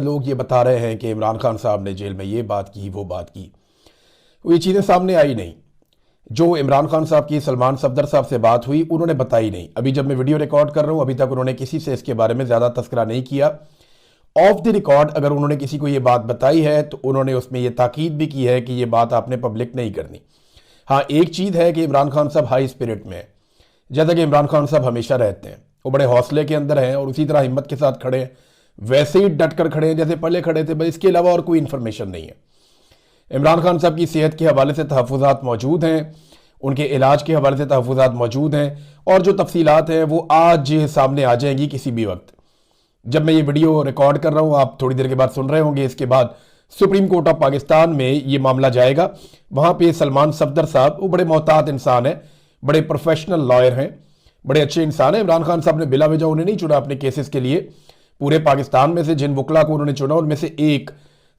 लोग ये बता रहे हैं कि इमरान खान साहब ने जेल में ये बात की, वो बात की, ये चीज़ें सामने आई नहीं। जो इमरान खान साहब की सलमान सफदर साहब से बात हुई उन्होंने बताई नहीं। अभी जब मैं वीडियो रिकॉर्ड कर रहा हूँ अभी तक उन्होंने किसी से इसके बारे में ज़्यादा तस्करा नहीं किया। ऑफ द रिकॉर्ड अगर उन्होंने किसी को ये बात बताई है तो उन्होंने उसमें ये ताकीद भी की है कि ये बात आपने पब्लिक नहीं करनी। हाँ, एक चीज़ है कि इमरान खान साहब हाई स्पिरिट में है, जैसा कि इमरान खान साहब हमेशा रहते हैं। वो बड़े हौसले के अंदर हैं और उसी तरह हिम्मत के साथ खड़े हैं, वैसे ही डट कर खड़े हैं जैसे पहले खड़े थे। बस इसके अलावा और कोई इन्फॉर्मेशन नहीं है। इमरान खान साहब की सेहत के हवाले से तहफ़्फ़ुज़ात मौजूद हैं, उनके इलाज के हवाले से तहफ़्फ़ुज़ात मौजूद हैं और जो तफसीलात हैं वो आज सामने आ जाएंगी किसी भी वक्त। जब मैं ये वीडियो रिकॉर्ड कर रहा हूँ आप थोड़ी देर के बाद सुन रहे होंगे, इसके बाद सुप्रीम कोर्ट ऑफ पाकिस्तान में ये मामला जाएगा। वहाँ पे सलमान सफदर साहब, वो बड़े मोहतात इंसान हैं, बड़े प्रोफेशनल लॉयर हैं, बड़े अच्छे इंसान हैं। इमरान खान साहब ने बिला वजह उन्हें नहीं चुना अपने केसेस के लिए। पूरे पाकिस्तान में से जिन वकला को उन्होंने चुना उनमें से एक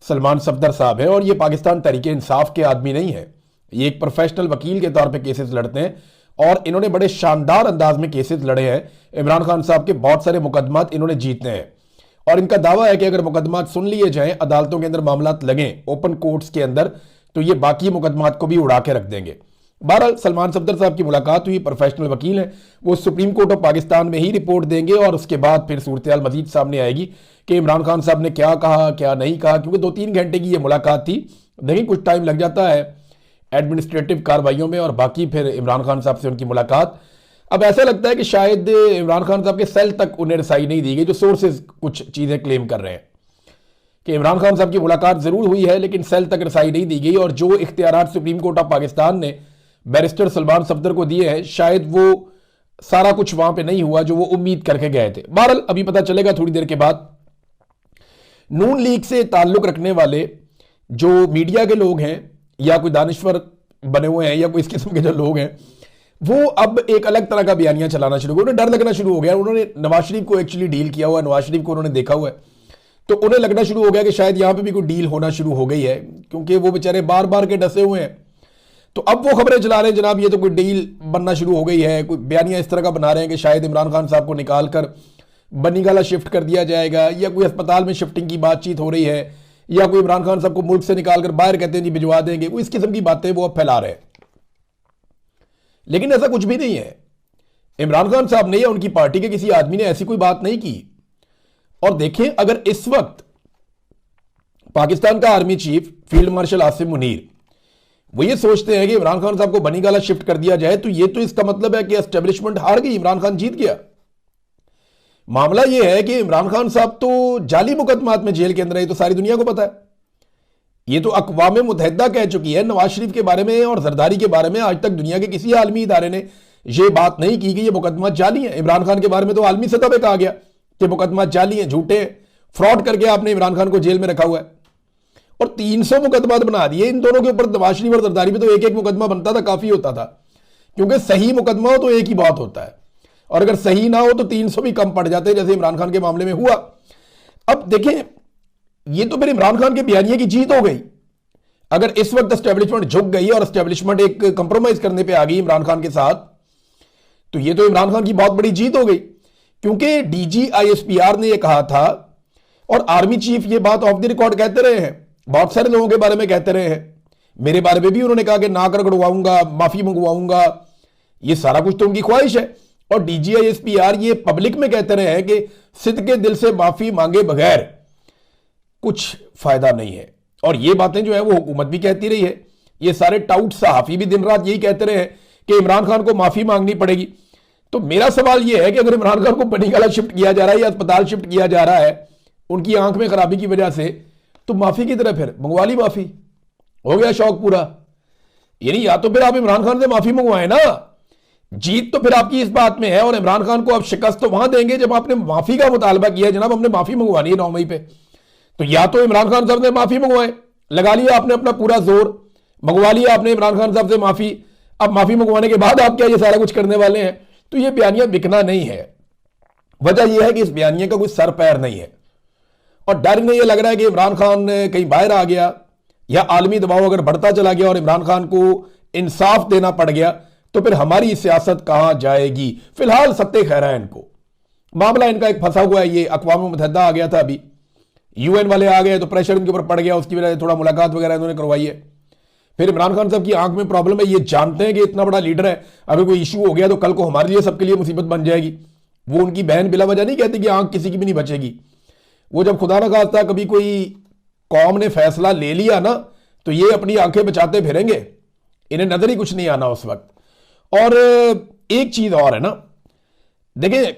सलमान सफदर साहब हैं और ये पाकिस्तान तहरीके इंसाफ के आदमी नहीं है, ये एक प्रोफेशनल वकील के तौर पे केसेस लड़ते हैं और इन्होंने बड़े शानदार अंदाज में केसेस लड़े हैं। इमरान खान साहब के बहुत सारे मुकदमात इन्होंने जीते हैं और इनका दावा है कि अगर मुकदमात सुन लिए जाएं, अदालतों के अंदर मामलात लगें, ओपन कोर्ट्स के अंदर, तो ये बाकी मुकदमात को भी उड़ा के रख देंगे। बहरहाल सलमान सफदर साहब की मुलाकात हुई, प्रोफेशनल वकील हैं, वो सुप्रीम कोर्ट ऑफ पाकिस्तान में ही रिपोर्ट देंगे और उसके बाद फिर सूरत मजीद सामने आएगी कि इमरान खान साहब ने क्या कहा क्या नहीं कहा, क्योंकि 2-3 घंटे की ये मुलाकात थी। देखिए कुछ टाइम लग जाता है एडमिनिस्ट्रेटिव कार्रवाइयों में और बाकी फिर इमरान खान साहब से उनकी मुलाकात। अब ऐसा लगता है कि शायद इमरान खान साहब के सेल तक उन्हें रसाई नहीं दी गई। जो सोर्सेज कुछ चीज़ें क्लेम कर रहे हैं कि इमरान खान साहब की मुलाकात ज़रूर हुई है लेकिन सेल तक रसाई नहीं दी गई और जो इख्तियारात सुप्रीम कोर्ट ऑफ पाकिस्तान ने बैरिस्टर सलमान सफदर को दिए हैं शायद वो सारा कुछ वहां पे नहीं हुआ जो वो उम्मीद करके गए थे। बहरहाल अभी पता चलेगा थोड़ी देर के बाद। नून लीग से ताल्लुक रखने वाले जो मीडिया के लोग हैं या कोई दानिश्वर बने हुए हैं या कोई इस किस्म के जो लोग हैं वो अब एक अलग तरह का बयानिया चलाना शुरू हो गया। उन्हें डर लगना शुरू हो गया। उन्होंने नवाज शरीफ को एक्चुअली डील किया हुआ है, नवाज शरीफ को उन्होंने देखा हुआ है, तो उन्हें लगना शुरू हो गया कि शायद यहां पे भी कोई डील होना शुरू हो गई है, क्योंकि वो बेचारे बार बार के डसे हुए हैं। तो अब वो खबरें चला रहे हैं जनाब ये तो कोई डील बनना शुरू हो गई है। कोई बयानिया इस तरह का बना रहे हैं कि शायद इमरान खान साहब को निकाल कर बनीगाला शिफ्ट कर दिया जाएगा या कोई अस्पताल में शिफ्टिंग की बातचीत हो रही है या कोई इमरान खान साहब को मुल्क से निकाल कर बाहर कहते हैं जी भिजवा देंगे। वो इस किस्म की बातें वो अब फैला रहे हैं, लेकिन ऐसा कुछ भी नहीं है। इमरान खान साहब ने या उनकी पार्टी के किसी आदमी ने ऐसी कोई बात नहीं की। और देखें अगर इस वक्त पाकिस्तान का army chief field marshal Asim Munir वो ये सोचते हैं कि इमरान खान साहब को बनीगाला शिफ्ट कर दिया जाए तो ये तो इसका मतलब है कि एस्टेब्लिशमेंट हार गई, इमरान खान जीत गया। मामला ये है कि इमरान खान साहब तो जाली मुकदमात में जेल के अंदर है, तो सारी दुनिया को पता है। ये तो अक़वाम मुत्तहिदा कह चुकी है नवाज शरीफ के बारे में और जरदारी के बारे में। आज तक दुनिया के किसी आलमी इदारे ने यह बात नहीं की कि ये मुकदमा जाली है। इमरान खान के बारे में तो आलमी सतह पर कहा गया कि मुकदमा जाली है, झूठे हैं, फ्रॉड करके आपने इमरान खान को जेल में रखा हुआ है और 300 मुकदमा बना दिए इन दोनों के ऊपर। नवाज शरीफ और जरदारी में तो एक एक मुकदमा बनता था, काफी होता था, क्योंकि सही मुकदमा हो तो एक ही बात होता है और अगर सही ना हो तो 300 भी कम पड़ जाते हैं, जैसे इमरान खान के मामले में हुआ। अब देखें ये तो फिर इमरान खान के बयानिए की जीत हो गई। अगर इस वक्त एस्टेब्लिशमेंट झुक गई और एस्टेब्लिशमेंट एक कंप्रोमाइज करने पर आ गई इमरान खान के साथ, तो ये तो इमरान खान की बहुत बड़ी जीत हो गई, क्योंकि डीजी आईएसपीआर ने यह कहा था और आर्मी चीफ ये बात ऑफ द रिकॉर्ड कहते रहे हैं, बहुत सारे लोगों के बारे में कहते रहे हैं, मेरे बारे में भी उन्होंने कहा कि नाक रगड़वाऊंगा, माफी मंगवाऊंगा, ये सारा कुछ तो उनकी ख्वाहिश है। और डीजीआईएसपीआर ये पब्लिक में कहते रहे हैं कि सिद्ध के दिल से माफी मांगे बगैर कुछ फायदा नहीं है। और ये बातें जो है वो हुकूमत भी कहती रही है। ये सारे टाउट सहाफी भी दिन रात यही कहते रहे हैं कि इमरान खान को माफी मांगनी पड़ेगी। तो मेरा सवाल यह है कि अगर इमरान खान को बनीगाला शिफ्ट किया जा रहा है या अस्पताल शिफ्ट किया जा रहा है उनकी आंख में खराबी की वजह से, तो माफी की तरह फिर मंगवा ली, माफी हो गया शौक पूरा। यानी या तो फिर आप इमरान खान से माफी मंगवाएं ना, जीत तो फिर आपकी इस बात में है और इमरान खान को आप शिकस्त तो वहां देंगे जब आपने माफी का मुतालबा किया, जनाब हमने माफी मंगवानी है 9 मई पे। तो या तो इमरान खान साहब ने माफी मंगवाए, लगा लिया आपने अपना पूरा जोर, मंगवा लिया आपने इमरान खान साहब से माफी। अब माफी मंगवाने के बाद आप क्या ये सारा कुछ करने वाले हैं? तो ये बयानिया बिकना नहीं है। वजह यह है कि इस बयानिया का कोई सर पैर नहीं है और डर इन्हें यह लग रहा है कि इमरान खान कहीं बाहर आ गया या आलमी दबाव अगर बढ़ता चला गया और इमरान खान को इंसाफ देना पड़ गया तो फिर हमारी सियासत कहां जाएगी। फिलहाल सत्ते खैरा है इनको, मामला इनका एक फंसा हुआ है। ये अक़वाम मुत्तहिदा आ गया था अभी, यूएन वाले आ गए तो प्रेशर उनके ऊपर पड़ गया, उसकी वजह से थोड़ा मुलाकात वगैरह इन्होंने करवाई है। फिर इमरान खान साहब की आंख में प्रॉब्लम है, ये जानते हैं कि इतना बड़ा लीडर है, अगर कोई इशू हो गया तो कल को हमारे लिए सबके लिए मुसीबत बन जाएगी। वो उनकी बहन बिला वजह नहीं कहती कि आंख किसी की भी नहीं बचेगी। वो जब खुदा ना खास्ता कभी कोई कौम ने फैसला ले लिया ना, तो ये अपनी आंखें बचाते फिरेंगे, इन्हें नजर ही कुछ नहीं आना उस वक्त। और एक चीज और है ना, देखिए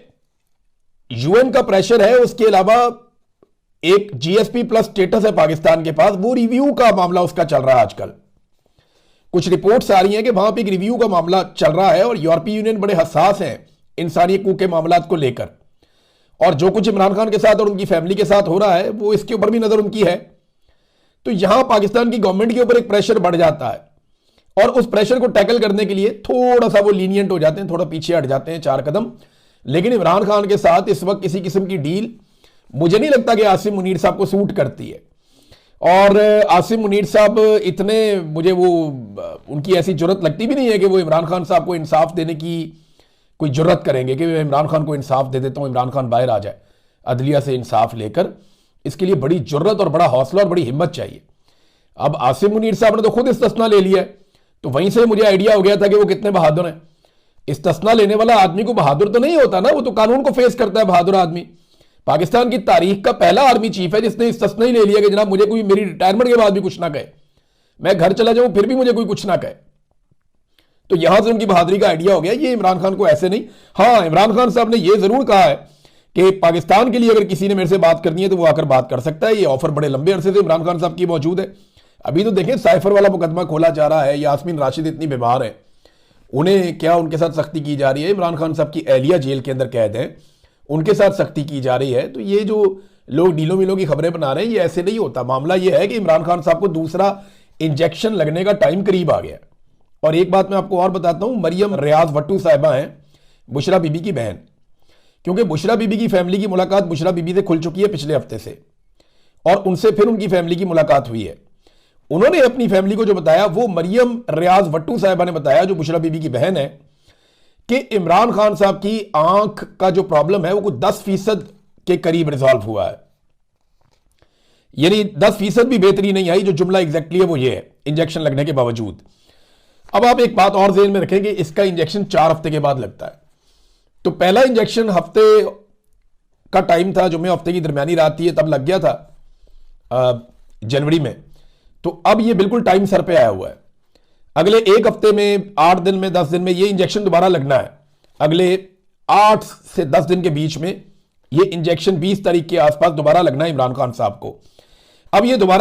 यूएन का प्रेशर है, उसके अलावा एक जीएसपी प्लस स्टेटस है पाकिस्तान के पास, वो रिव्यू का मामला उसका चल रहा है आजकल। कुछ रिपोर्ट्स आ रही हैं कि वहां पे एक रिव्यू का मामला चल रहा है और यूरोपीय यूनियन बड़े हसास हैं इंसानी हकूक के मामलात को लेकर। और जो कुछ इमरान खान के साथ और उनकी फैमिली के साथ हो रहा है वो इसके ऊपर भी नजर उनकी है। तो यहां पाकिस्तान की गवर्नमेंट के ऊपर एक प्रेशर बढ़ जाता है और उस प्रेशर को टैकल करने के लिए थोड़ा सा वो लीनियंट हो जाते हैं, थोड़ा पीछे हट जाते हैं 4 कदम। लेकिन इमरान खान के साथ इस वक्त किसी किस्म की डील मुझे नहीं लगता कि आसिम मुनीर साहब को सूट करती है। और आसिम मुनीर साहब इतने, मुझे वो उनकी ऐसी जरूरत लगती भी नहीं है कि वो इमरान खान साहब को इंसाफ देने की कोई जरूरत करेंगे कि मैं इमरान खान को इंसाफ दे देता हूं, इमरान खान बाहर आ जाए अदलिया से इंसाफ लेकर। इसके लिए बड़ी जरूरत और बड़ा हौसला और बड़ी हिम्मत चाहिए। अब आसिम मुनीर साहब ने तो खुद इस्तिस्ना ले लिया है, तो वहीं से मुझे आइडिया हो गया था कि वो कितने बहादुर हैं। इस्तिस्ना लेने वाला आदमी को बहादुर तो नहीं होता ना, वो तो कानून को फेस करता है बहादुर आदमी। पाकिस्तान की तारीख का पहला आर्मी चीफ है जिसने इस्तिस्ना ही ले लिया कि जनाब मुझे कोई मेरी रिटायरमेंट के बाद भी कुछ ना कहे, मैं घर चला जाऊं फिर भी मुझे कोई कुछ ना कहे। तो यहां से उनकी बहादुरी का आइडिया हो गया, ये इमरान खान को ऐसे नहीं। हाँ, इमरान खान साहब ने यह जरूर कहा है कि पाकिस्तान के लिए अगर किसी ने मेरे से बात करनी है तो वो आकर बात कर सकता है। ये ऑफर बड़े लंबे अरसे से इमरान खान साहब की मौजूद है। अभी तो देखें साइफर वाला मुकदमा खोला जा रहा है, यास्मीन राशिद इतनी बीमार है, उन्हें क्या उनके साथ सख्ती की जा रही है। इमरान खान साहब की एहलिया जेल के अंदर कैद है, उनके साथ सख्ती की जा रही है। तो ये जो लोग डीलों मिलों की खबरें बना रहे हैं ये ऐसे नहीं होता। मामला ये है कि इमरान खान साहब को दूसरा इंजेक्शन लगने का टाइम करीब आ गया। और एक बात मैं आपको और बताता हूं, मरियम रियाज भट्टू साहिबा हैं बुशरा बीबी की बहन, क्योंकि बुशरा बीबी की फैमिली की मुलाकात बुशरा बीबी से खुल चुकी है पिछले हफ्ते से, और उनसे फिर उनकी फैमिली की मुलाकात हुई है। उन्होंने अपनी फैमिली को जो बताया वो मरियम रियाज भट्टू साहिबा ने बताया, जो बुशरा बीबी की बहन है, कि इमरान खान साहब की आंख का जो प्रॉब्लम है वो कुछ 10% के करीब रिजॉल्व हुआ है। यानी 10% भी बेहतरी नहीं आई। जो जुमला एग्जैक्टली है वो ये है, इंजेक्शन लगने के बावजूद। अब आप एक बात और ज़हन में रखें कि इसका इंजेक्शन 4 हफ्ते के बाद लगता है। तो पहला इंजेक्शन हफ्ते का टाइम था, जुम्मे हफ्ते की दरमियानी रात थी, तब लग गया था जनवरी में। तो अब ये बिल्कुल टाइम सर पे आया हुआ है। अगले 1 हफ्ते में, 8 दिन में, 10 दिन में ये इंजेक्शन दोबारा लगना है। अगले 8 से 10 दिन के बीच में ये इंजेक्शन 20 तारीख के आसपास दोबारा लगना है इमरान खान साहब को। अब ये दोबारा